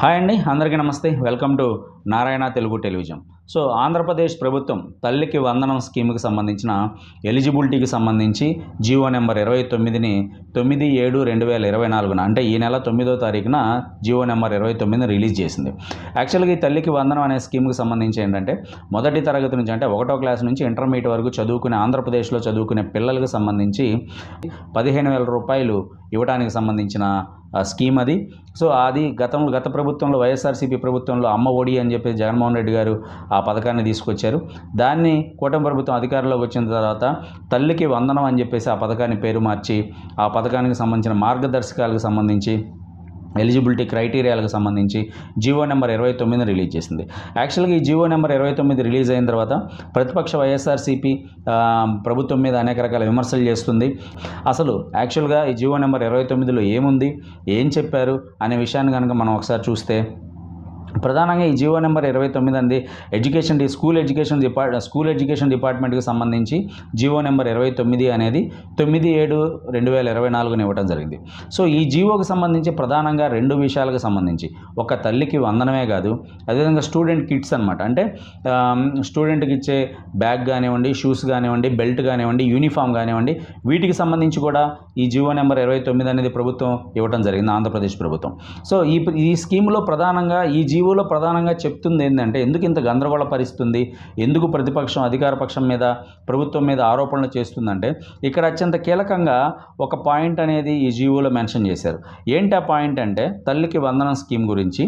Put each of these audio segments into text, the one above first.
Hi అండి, అందరికీ నమస్తే. Welcome to Narayana Telugu television. So Andhra Pradesh ప్రభుత్వం తల్లికి వందనం స్కీమ్కి సంబంధించిన ఎలిజిబిలిటీకి సంబంధించి జీవో నెంబర్ 29ని 9/7/2024 అంటే ఈ నెల 9వ తారీఖున జీవో నెంబర్ 29ని రిలీజ్ చేసింది. యాక్చువల్గా ఈ తల్లికి వందనం అనే స్కీమ్కి సంబంధించి ఏంటంటే మొదటి తరగతి నుంచి అంటే 1వ క్లాస్ నుంచి ఇంటర్మీడియట్ వరకు చదువుకునే ఆంధ్రప్రదేశ్లో చదువుకునే పిల్లలకు సంబంధించి 15,000 రూపాయలు ఇవ్వడానికి సంబంధించిన స్కీమ్ అది. సో అది గత ప్రభుత్వంలో వైఎస్ఆర్సీపీ ప్రభుత్వంలో అమ్మ ఒడి అని చెప్పి జగన్మోహన్ రెడ్డి గారు ఆ పథకాన్ని తీసుకొచ్చారు. దాన్ని కూటమి ప్రభుత్వం అధికారంలోకి వచ్చిన తర్వాత తల్లికి వందనం అని చెప్పేసి ఆ పథకాన్ని పేరు మార్చి ఆ పథకానికి సంబంధించిన మార్గదర్శకాలకు సంబంధించి ఎలిజిబిలిటీ క్రైటీరియాలకు సంబంధించి జీవో నెంబర్ 29ని రిలీజ్ చేసింది. యాక్చువల్గా ఈ జీవో నెంబర్ 29 రిలీజ్ అయిన తర్వాత ప్రతిపక్ష వైఎస్ఆర్సీపీ ప్రభుత్వం మీద అనేక రకాల విమర్శలు చేస్తుంది. అసలు యాక్చువల్గా ఈ జీవో నెంబర్ 29లో ఏముంది, ఏం చెప్పారు అనే విషయాన్ని కనుక మనం ఒకసారి చూస్తే ప్రధానంగా ఈ జీవో నెంబర్ 29 అంది స్కూల్ ఎడ్యుకేషన్ డిపార్ట్మెంట్కి సంబంధించి జీవో నెంబర్ 29 అనేది 9/7/2024 ఇవ్వడం జరిగింది. సో ఈ జీవోకి సంబంధించి ప్రధానంగా రెండు విషయాలకు సంబంధించి ఒక తల్లికి వందనమే కాదు, అదేవిధంగా స్టూడెంట్ కిట్స్ అనమాట. అంటే స్టూడెంట్కి ఇచ్చే బ్యాగ్ కానివ్వండి, షూస్ కానివ్వండి, బెల్ట్ కానివ్వండి, యూనిఫామ్ కానివ్వండి, వీటికి సంబంధించి కూడా ఈ జీవో నెంబర్ 29 అనేది ప్రభుత్వం ఇవ్వడం జరిగింది, ఆంధ్రప్రదేశ్ ప్రభుత్వం. సో ఈ స్కీమ్లో ప్రధానంగా ఈ జీవోలో ప్రధానంగా చెప్తుంది ఏంటంటే ఎందుకు ఇంత గందరగోళ పరిస్థితుంది, ఎందుకు ప్రతిపక్షం అధికార పక్షం మీద ప్రభుత్వం మీద ఆరోపణలు చేస్తుందంటే ఇక్కడ అత్యంత కీలకంగా ఒక పాయింట్ అనేది ఈ జీవోలో మెన్షన్ చేశారు. ఏంటి ఆ పాయింట్ అంటే తల్లికి వందనం స్కీమ్ గురించి,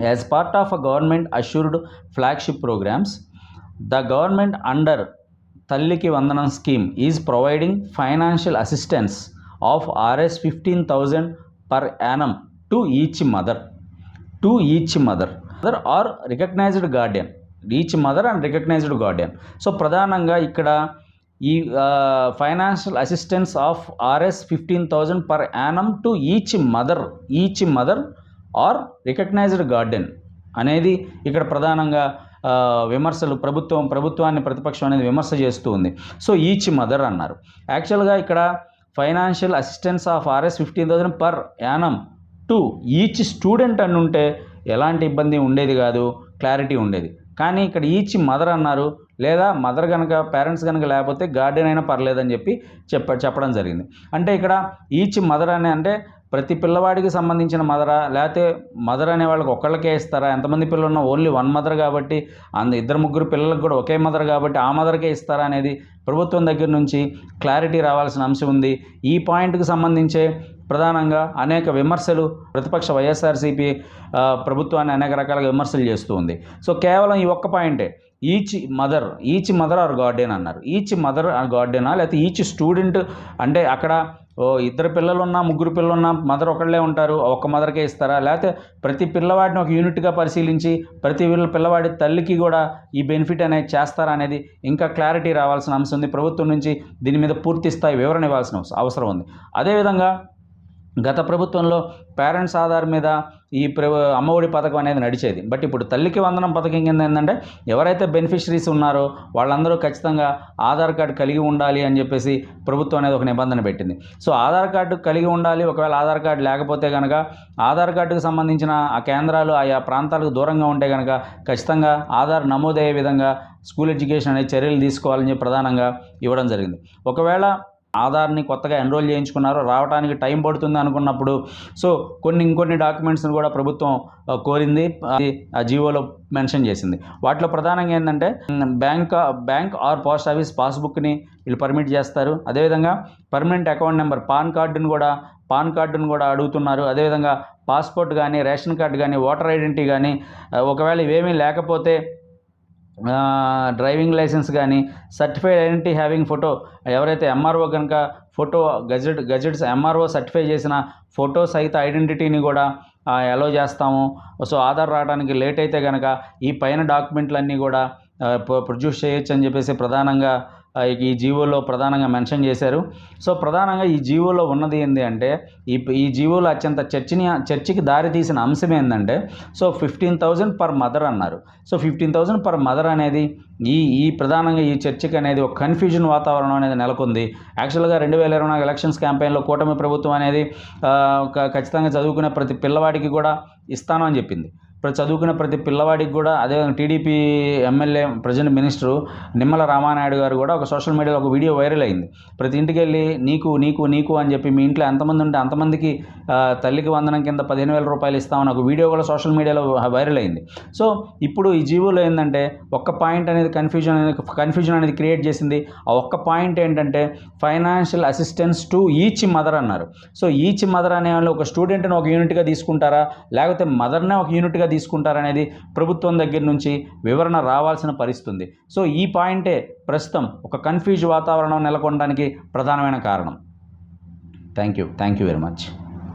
as part of a government assured flagship programs the government under Talliki Vandanam scheme is providing financial assistance of Rs 15,000 per annum to each mother or recognized guardian, each mother and recognized guardian. So ప్రధానంగా ఇక్కడ ఈ financial assistance of Rs 15,000 per annum to each mother or recognized guardian అనేది ఇక్కడ ప్రధానంగా విమర్శలు ప్రభుత్వాన్ని ప్రతిపక్షం అనేది విమర్శ చేస్తూ ఉంది. సో ఈచ్ మదర్ అన్నారు. యాక్చువల్గా ఇక్కడ financial assistance of Rs 15,000 per annum to each student అని ఉంటే ఎలాంటి ఇబ్బంది ఉండేది కాదు, క్లారిటీ ఉండేది. కానీ ఇక్కడ ఈచ్ మదర్ అన్నారు, లేదా మదర్ కనుక పేరెంట్స్ కనుక లేకపోతే గార్డియన్ అయినా పర్లేదని చెప్పడం జరిగింది. అంటే ఇక్కడ ఈచ్ మదర్ అని అంటే ప్రతి పిల్లవాడికి సంబంధించిన మదరా, లేకపోతే మదర్ అనే వాళ్ళకి ఒక్కళ్ళకే ఇస్తారా, ఎంతమంది పిల్లలు ఉన్నా ఓన్లీ వన్ మదర్ కాబట్టి ఇద్దరు ముగ్గురు పిల్లలకు కూడా ఒకే మదర్ కాబట్టి ఆ మదర్కే ఇస్తారా అనేది ప్రభుత్వం దగ్గర నుంచి క్లారిటీ రావాల్సిన అంశం ఉంది. ఈ పాయింట్కి సంబంధించే ప్రధానంగా అనేక విమర్శలు ప్రతిపక్ష వైఎస్ఆర్సీపీ ప్రభుత్వాన్ని అనేక రకాలుగా విమర్శలు చేస్తూ ఉంది. సో కేవలం ఈ ఒక్క పాయింటే ఈచ్ మదర్ ఆర్ గార్డియన్ అన్నారు. ఈచ్ మదర్ ఆర్ గార్డియనా, లేకపోతే ఈచ్ స్టూడెంట్ అంటే అక్కడ ఇద్దరు పిల్లలున్నా ముగ్గురు పిల్లలున్నా మదర్ ఒకళ్ళే ఉంటారు, ఒక్క మదర్కే ఇస్తారా, లేకపోతే ప్రతి పిల్లవాడిని ఒక యూనిట్గా పరిశీలించి ప్రతి పిల్లవాడి తల్లికి కూడా ఈ బెనిఫిట్ అనేది చేస్తారా అనేది ఇంకా క్లారిటీ రావాల్సిన అంశం ఉంది. ప్రభుత్వం నుంచి దీని మీద పూర్తి స్థాయి వివరణ ఇవ్వాల్సిన అవసరం ఉంది. అదేవిధంగా గత ప్రభుత్వంలో పేరెంట్స్ ఆధార్ మీద ఈ అమ్మఒడి పథకం అనేది నడిచేది. బట్ ఇప్పుడు తల్లికి వందనం పథకం కింద ఏంటంటే ఎవరైతే బెనిఫిషరీస్ ఉన్నారో వాళ్ళందరూ ఖచ్చితంగా ఆధార్ కార్డు కలిగి ఉండాలి అని చెప్పేసి ప్రభుత్వం అనేది ఒక నిబంధన పెట్టింది. సో ఆధార్ కార్డు కలిగి ఉండాలి. ఒకవేళ ఆధార్ కార్డు లేకపోతే కనుక ఆధార్ కార్డుకు సంబంధించిన ఆ కేంద్రాలు ఆయా ప్రాంతాలకు దూరంగా ఉంటే కనుక ఖచ్చితంగా ఆధార్ నమోదయ్యే విధంగా స్కూల్ ఎడ్యుకేషన్ అనేది చర్యలు తీసుకోవాలని చెప్పి ప్రధానంగా ఇవ్వడం జరిగింది. ఒకవేళ ఆధార్ని కొత్తగా ఎన్రోల్ చేయించుకున్నారు, రావడానికి టైం పడుతుంది అనుకున్నప్పుడు సో ఇంకొన్ని డాక్యుమెంట్స్ని కూడా ప్రభుత్వం కోరింది, ఆ జీవోలో మెన్షన్ చేసింది. వాటిలో ప్రధానంగా ఏంటంటే బ్యాంక్ ఆర్ పోస్ట్ ఆఫీస్ పాస్బుక్ని వీళ్ళు పర్మిట్ చేస్తారు. అదేవిధంగా పర్మనెంట్ అకౌంట్ నెంబర్ పాన్ కార్డును కూడా అడుగుతున్నారు. అదేవిధంగా పాస్పోర్ట్ కానీ, రేషన్ కార్డు కానీ, ఓటర్ ఐడెంటిటీ కానీ, ఒకవేళ ఇవేమీ లేకపోతే డ్రైవింగ్ లైసెన్స్ కానీ, సర్టిఫైడ్ ఐడెంటిటీ హ్యావింగ్ ఫోటో, ఎవరైతే ఎంఆర్ఓ కనుక ఫోటో గజెట్స్ ఎంఆర్ఓ సర్టిఫై చేసిన ఫోటో సహిత ఐడెంటిటీని కూడా అలో చేస్తాము. సో ఆధార్ రావడానికి లేట్ అయితే కనుక ఈ పైన డాక్యుమెంట్లన్నీ కూడా ప్రొడ్యూస్ చేయొచ్చు అని చెప్పేసి ప్రధానంగా ఈ జీవోలో ప్రధానంగా మెన్షన్ చేశారు. సో ప్రధానంగా ఈ జీవోలో ఉన్నది ఏంటి అంటే ఈ జీవోలో అత్యంత చర్చకి దారితీసిన అంశం ఏంటంటే సో 15,000 per mother అన్నారు. సో 15,000 per mother అనేది ఈ ప్రధానంగా ఈ చర్చకి అనేది ఒక కన్ఫ్యూజన్ వాతావరణం అనేది నెలకొంది. యాక్చువల్గా 2024 ఎలక్షన్స్ క్యాంపెయిన్లో కూటమి ప్రభుత్వం అనేది ఖచ్చితంగా చదువుకునే ప్రతి పిల్లవాడికి కూడా ఇస్తాను అని చెప్పింది. ఇప్పుడు చదువుకునే ప్రతి పిల్లవాడికి కూడా, అదే TDP MLA present minister Nimmala Ramanaidu గారు కూడా ఒక సోషల్ మీడియాలో ఒక వీడియో వైరల్ అయింది. ప్రతి ఇంటికి వెళ్ళి నీకు నీకు నీకు అని చెప్పి మీ ఇంట్లో ఎంతమంది ఉంటే అంతమందికి తల్లికి వందనం కింద 15,000 రూపాయలు ఇస్తామని ఒక వీడియో కూడా సోషల్ మీడియాలో వైరల్ అయింది. సో ఇప్పుడు ఈ జీవోలో ఏంటంటే ఒక్క పాయింట్ అనేది కన్ఫ్యూజన్ అనేది క్రియేట్ చేసింది. ఆ ఒక్క పాయింట్ ఏంటంటే financial assistance to each mother అన్నారు. సో ఈచ్ మదర్ అనే వాళ్ళు ఒక స్టూడెంట్ని ఒక యూనిట్గా తీసుకుంటారా, లేకపోతే మదర్నే ఒక యూనిట్గా తీసుకుంటారనేది ప్రభుత్వం దగ్గర నుంచి వివరణ రావాల్సిన పరిస్థితి ఉంది. సో ఈ పాయింటే ప్రస్తుతం ఒక కన్ఫ్యూజ్ వాతావరణం నెలకొనడానికి ప్రధానమైన కారణం. Thank you very much.